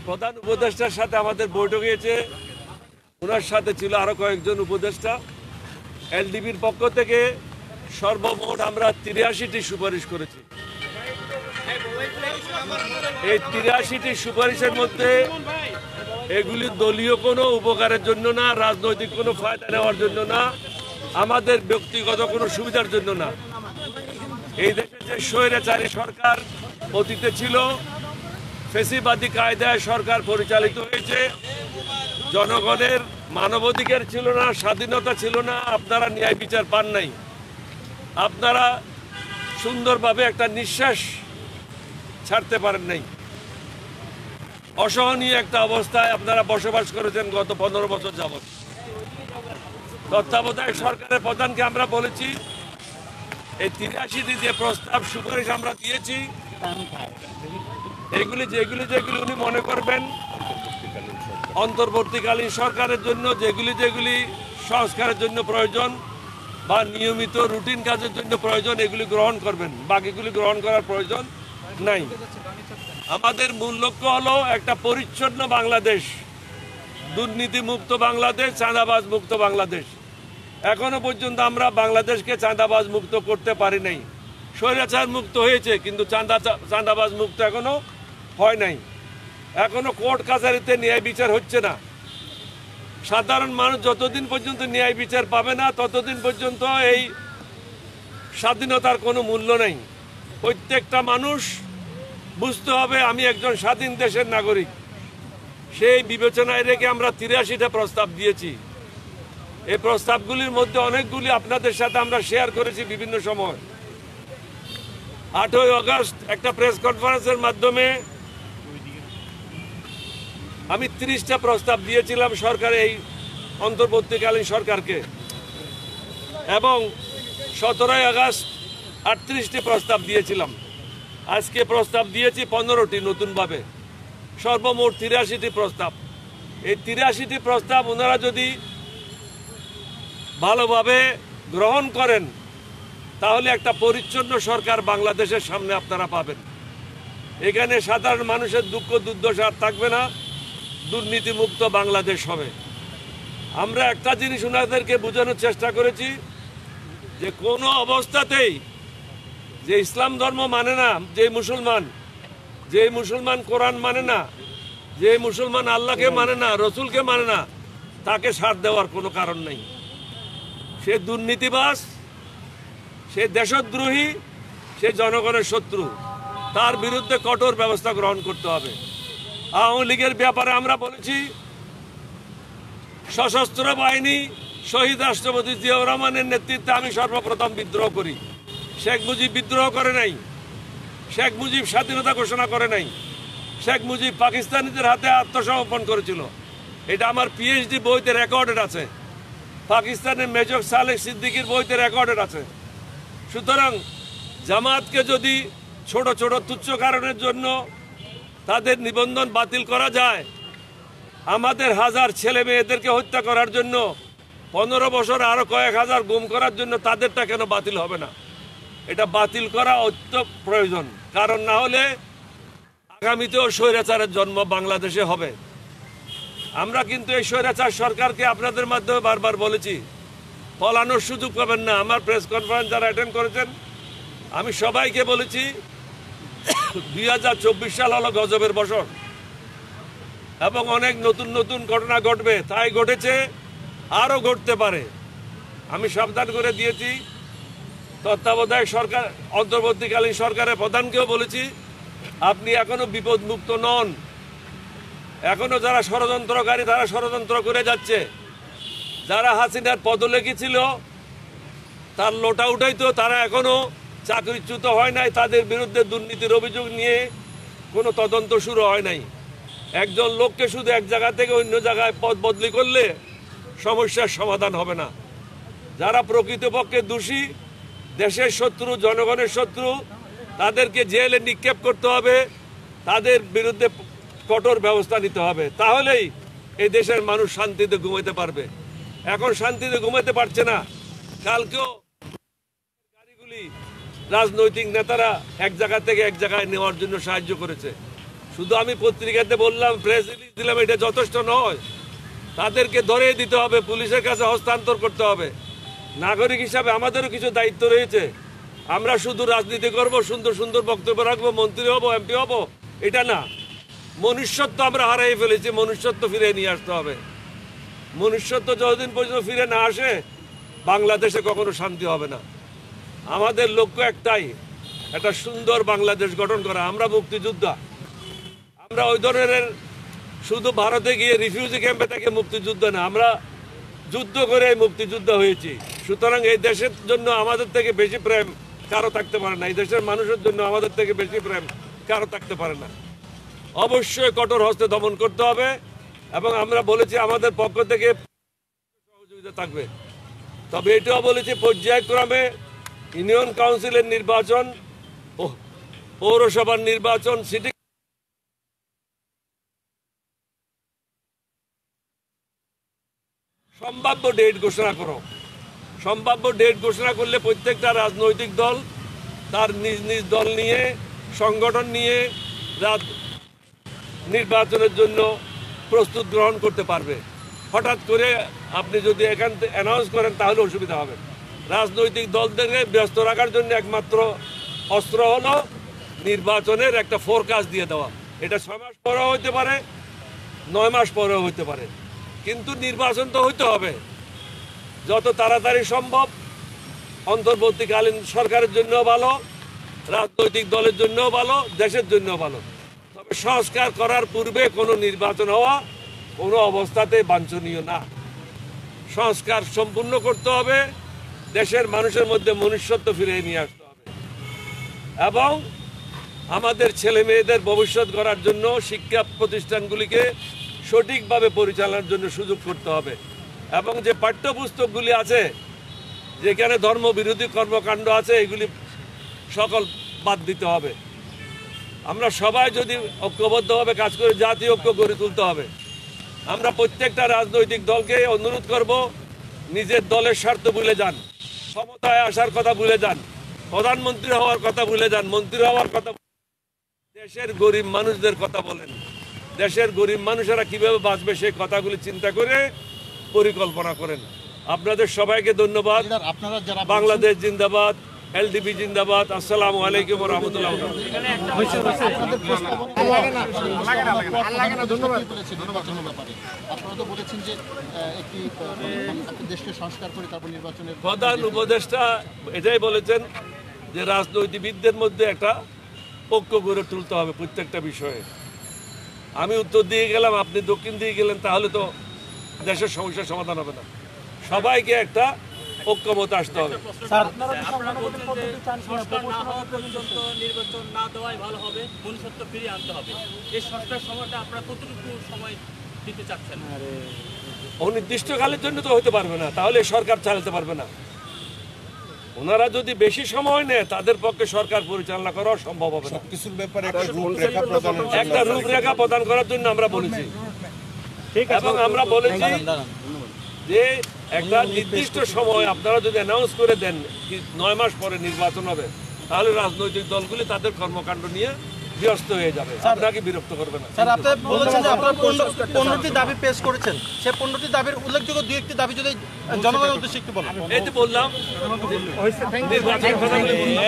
প্রধান উপদেষ্টার সাথে আমাদের বৈঠক হয়েছে, ওনার সাথে ছিল আরো কয়েকজন উপদেষ্টা। এলডিবির পক্ষ থেকে সর্বমোট আমরা ৮৩টি সুপারিশ করেছি। এই ৮৩টি সুপারিশের মধ্যে এগুলি দলীয় কোনো উপকারের জন্য না, রাজনৈতিক কোনো ফায়দা নেওয়ার জন্য না, আমাদের ব্যক্তিগত কোনো সুবিধার জন্য না। এই দেশে যে স্বৈরাচারী সরকার অতীতে ছিল, ফেসিবাদী কায়দায় সরকার পরিচালিত হয়েছে, জনগণের মানবাধিকার ছিল না, স্বাধীনতা ছিল না, আপনারা ন্যায় বিচার পান নাই, আপনারা সুন্দরভাবে একটা নিঃশ্বাস ছাড়তে পারেন নাই। অসহনীয় একটা অবস্থায় আপনারা বসবাস করেছেন গত 15 বছর যাবৎ। তত্ত্বাবধায়ক সরকারের প্রধানকে আমরা বলেছি, এই ৮৩টি যে প্রস্তাব সুপারিশ আমরা দিয়েছি, এগুলি যেগুলি উনি মনে করবেন অন্তর্বর্তীকালীন সরকারের জন্য, যেগুলি সংস্কারের জন্য প্রয়োজন বা নিয়মিত রুটিন কাজের জন্য প্রয়োজন, এগুলি গ্রহণ করবেন, বাকিগুলি গ্রহণ করার প্রয়োজন নাই। আমাদের মূল লক্ষ্য হলো একটা পরিচ্ছন্ন বাংলাদেশ, দুর্নীতি মুক্ত বাংলাদেশ, চাঁদাবাজ মুক্ত বাংলাদেশ। এখনো পর্যন্ত আমরা বাংলাদেশকে চাঁদাবাজ মুক্ত করতে পারি নাই। স্বৈরাচার মুক্ত হয়েছে, কিন্তু চাঁদাবাজ মুক্ত এখনো হয় নাই। এখনো কোর্ট কাছারিতে ন্যায় বিচার হচ্ছে না। সাধারণ মানুষ যতদিন পর্যন্ত ন্যায় বিচার পাবে না, ততদিন পর্যন্ত এই স্বাধীনতার কোনো মূল্য নেই। প্রত্যেকটা মানুষ বুঝতে হবে আমি একজন স্বাধীন দেশের নাগরিক। সেই বিবেচনায় রেখে আমরা ৮৩টা প্রস্তাব দিয়েছি। এই প্রস্তাবগুলির মধ্যে অনেকগুলি আপনাদের সাথে আমরা শেয়ার করেছি বিভিন্ন সময়। ৮ই আগস্ট একটা প্রেস কনফারেন্সের মাধ্যমে আমি ৩০টা প্রস্তাব দিয়েছিলাম সরকার, এই অন্তর্বর্তীকালীন সরকারকে, এবং ১৭ই আগস্ট ৩৮টি প্রস্তাব দিয়েছিলাম। আজকে প্রস্তাব দিয়েছি 15টি নতুনভাবে, সর্বমোট ৮৩টি প্রস্তাব। এই ৮৩টি প্রস্তাব ওনারা যদি ভালোভাবে গ্রহণ করেন, তাহলে একটা পরিচ্ছন্ন সরকার বাংলাদেশের সামনে আপনারা পাবেন। এখানে সাধারণ মানুষের দুঃখ দুর্দশা আর থাকবে না, দুর্নীতিমুক্ত বাংলাদেশ হবে। আমরা একটা জিনিস ওনাদেরকে বোঝানোর চেষ্টা করেছি যে কোনো অবস্থাতেই যে ইসলাম ধর্ম মানে না, যে মুসলমান কোরআন মানে না, যে মুসলমান আল্লাহকে মানে না, রসুলকে মানে না, তাকে ছাড় দেওয়ার কোনো কারণ নেই। সে দুর্নীতিবাজ, সে দেশদ্রোহী, সে জনগণের শত্রু, তার বিরুদ্ধে কঠোর ব্যবস্থা গ্রহণ করতে হবে। আওয়ামী লীগের ব্যাপারে আমরা বলেছি, সশস্ত্র বাহিনী শহীদ রাষ্ট্রপতি জিয়াউর রহমানের নেতৃত্বে আমি সর্বপ্রথম বিদ্রোহ করি। শেখ মুজিব বিদ্রোহ করে নাই, শেখ মুজিব স্বাধীনতা ঘোষণা করে নাই, শেখ মুজিব পাকিস্তানিদের হাতে আত্মসমর্পণ করেছিল। এটা আমার পিএইচডি বইতে রেকর্ডেড আছে, পাকিস্তানের মেজর সালেহ সিদ্দিকীর বইতে রেকর্ডেড আছে। সুতরাং জামাতকে যদি ছোট ছোট তুচ্ছ কারণের জন্য তাদের নিবন্ধন বাতিল করা যায়, আমাদের হাজার ছেলে মেয়েদেরকে হত্যা করার জন্য, 15 বছর আরো কয়েক হাজার গুম করার জন্য তাদেরটা কেন বাতিল হবে না? এটা বাতিল করা অত্যন্ত প্রয়োজন, কারণ না হলে আগামীতেও স্বৈরাচারের জন্ম বাংলাদেশে হবে। আমরা কিন্তু এই স্বৈরাচার সরকারকে আপনাদের মাধ্যমে বারবার বলেছি, পলানোর সুযোগ পাবেন না। আমার প্রেস কনফারেন্স যারা অ্যাটেন্ড করেছেন, আমি সবাইকে বলেছি 2024 সাল হলো গজবের বছর এবং অনেক নতুন নতুন ঘটনা ঘটবে, তাই ঘটেছে, আরও ঘটতে পারে। আমি সাবধান করে দিয়েছি। তত্ত্বাবধায়ক সরকার, অন্তর্বর্তীকালীন সরকারের প্রধানকেও বলেছি, আপনি এখনো বিপদমুক্ত নন। এখনো যারা ষড়যন্ত্রকারী, তারা ষড়যন্ত্র করে যাচ্ছে। যারা হাসিনার পদলেখী ছিল, তার লোটা উঠাইতো, তারা এখনো চাকরিচ্যুত হয় নাই। তাদের বিরুদ্ধে দুর্নীতির অভিযোগ নিয়ে কোনো তদন্ত শুরু হয় নাই। একজন লোককে শুধু এক জায়গা থেকে অন্য জায়গায় পদ বদলি করলে সমস্যার সমাধান হবে না। যারা প্রকৃতপক্ষে দোষী, দেশের শত্রু, জনগণের শত্রু, তাদেরকে জেলে নিক্ষেপ করতে হবে, তাদের বিরুদ্ধে কঠোর ব্যবস্থা নিতে হবে। তাহলেই এই দেশের মানুষ শান্তিতে ঘুমাইতে পারবে। এখন শান্তিতে ঘুমাইতে পারছে না। কালকেও গাড়িগুলি রাজনৈতিক নেতারা এক জায়গা থেকে এক জায়গায় নেওয়ার জন্য সাহায্য করেছে। শুধু আমি পত্রিকাতে বললাম, প্রেস রিলিজ দিলাম, এটা যথেষ্ট নয়। তাদেরকে ধরে দিতে হবে, পুলিশের কাছে হস্তান্তর করতে হবে। নাগরিক হিসাবে আমাদেরও কিছু দায়িত্ব রয়েছে। আমরা শুধু রাজনীতি করব, সুন্দর সুন্দর বক্তব্য রাখবো, মন্ত্রী হব, এমপি হব, এটা না। মনুষ্যত্ব আমরা হারিয়ে ফেলেছি, মনুষ্যত্ব ফিরে নিয়ে আসতে হবে। মনুষ্যত্ব যতদিন পর্যন্ত ফিরে না আসে, বাংলাদেশে কখনো শান্তি হবে না। আমাদের লক্ষ্য একটাই, একটা সুন্দর বাংলাদেশ গঠন করা। আমরা মুক্তিযোদ্ধা, আমরা ওই ধরনের শুধু ভারতে গিয়ে রিফিউজি ক্যাম্পে থেকে মুক্তিযুদ্ধ না, আমরা যুদ্ধ করে মুক্তিযোদ্ধা হয়েছি। সুতরাং এই দেশের জন্য আমাদের থেকে বেশি প্রেম কারো থাকতে পারে না, এই দেশের মানুষের জন্য আমাদের থেকে বেশি প্রেম কারো থাকতে পারে না। অবশ্যই কঠোর হস্তে দমন করতে হবে এবং আমরা বলেছি আমাদের পক্ষ থেকে সহযোগিতা থাকবে। তবে এটাও বলেছি পর্যায়ক্রমে ইউনিয়ন কাউন্সিলের নির্বাচন, পৌরসভার নির্বাচন, সিটি সম্ভাব্য ডেট ঘোষণা করো। সম্ভাব্য ডেট ঘোষণা করলে প্রত্যেকটা রাজনৈতিক দল তার নিজ নিজ দল নিয়ে, সংগঠন নিয়ে নির্বাচনের জন্য প্রস্তুত গ্রহণ করতে পারবে। হঠাৎ করে আপনি যদি এখান থেকে অ্যানাউন্স করেন তাহলে অসুবিধা হবে। রাজনৈতিক দলদেরকে ব্যস্ত রাখার জন্য একমাত্র অস্ত্র হলো নির্বাচনের একটা ফোরকাস্ট দিয়ে দেওয়া। এটা 6 মাস পরেও হইতে পারে, 9 মাস পরেও হইতে পারে, কিন্তু নির্বাচন তো হইতে হবে যত তাড়াতাড়ি সম্ভব। অন্তর্বর্তীকালীন সরকারের জন্য ভালো, রাজনৈতিক দলের জন্য ভালো, দেশের জন্য ভালো। তবে সংস্কার করার পূর্বে কোনো নির্বাচন হওয়া কোনো অবস্থাতে বাঞ্ছনীয় না। সংস্কার সম্পূর্ণ করতে হবে, দেশের মানুষের মধ্যে মনুষ্যত্ব ফিরিয়ে নিয়ে আসতে হবে এবং আমাদের ছেলে মেয়েদের ভবিষ্যৎ গড়ার জন্য শিক্ষা প্রতিষ্ঠানগুলিকে সঠিকভাবে পরিচালনার জন্য সুযোগ করতে হবে এবং যে পাঠ্যপুস্তকগুলি আছে যেখানে ধর্মবিরোধী কর্মকাণ্ড আছে এগুলি সকল বাদ দিতে হবে। আমরা সবাই যদি ঐক্যবদ্ধভাবে কাজ করে জাতীয় ঐক্য গড়ে তুলতে হবে। আমরা প্রত্যেকটা রাজনৈতিক দলকে অনুরোধ করব, নিজের দলের স্বার্থ ভুলে যান, ক্ষমতায় আসার কথা ভুলে যান, প্রধানমন্ত্রী হওয়ার কথা ভুলে যান, মন্ত্রী হওয়ার কথা, দেশের গরিব মানুষদের কথা বলেন। দেশের গরিব মানুষেরা কিভাবে বাঁচবে সেই কথাগুলি চিন্তা করে পরিকল্পনা করেন। আপনাদের সবাইকে ধন্যবাদ। বাংলাদেশ জিন্দাবাদ, এলডিপি জিন্দাবাদ। আসসালামু আলাইকুম ওয়া রাহমাতুল্লাহি ওয়া বারাকাতুহু। প্রধান উপদেষ্টা এটাই বলেছেন যে রাজনৈতিকবিদদের মধ্যে একটা ঐক্য গড়ে তুলতে হবে প্রত্যেকটা বিষয়ে। আমি উত্তর দিয়ে গেলাম, আপনি দক্ষিণ দিয়ে গেলেন, তাহলে তো দেশের সমস্যার সমাধান হবে না। সবাইকে একটা ঐক্যমত আসতে হবে। অনির্দিষ্টকালের জন্য তো হতে পারবে না, তাহলে সরকার চালাতে পারবে না। ওনারা যদি বেশি সময় নেয় তাদের পক্ষে সরকার পরিচালনা করা সম্ভব হবে না। কিছুর ব্যাপারে একটা রূপরেখা প্রদান করার জন্য আমরা বলেছি এবং আমরা বলেছি যে একটা নির্দিষ্ট সময় আপনারা যদি অ্যানাউন্স করে দেন 9 মাস পরে নির্বাচন হবে, তাহলে রাজনৈতিক দলগুলি তাদের কর্মকাণ্ড নিয়ে ব্যস্ত হয়ে যাবে, আপনাকে বিরক্ত করবে না। স্যার, আপনি বলেছেন যে আপনারা 15টি দাবি পেশ করেছেন, সেই 15টি দাবির উল্লেখযোগ্য 2-1টি দাবি যদি জনগণের উদ্দেশ্যে একটু বলেন। এই তো বললাম নির্বাচনের কথাগুলি বললাম।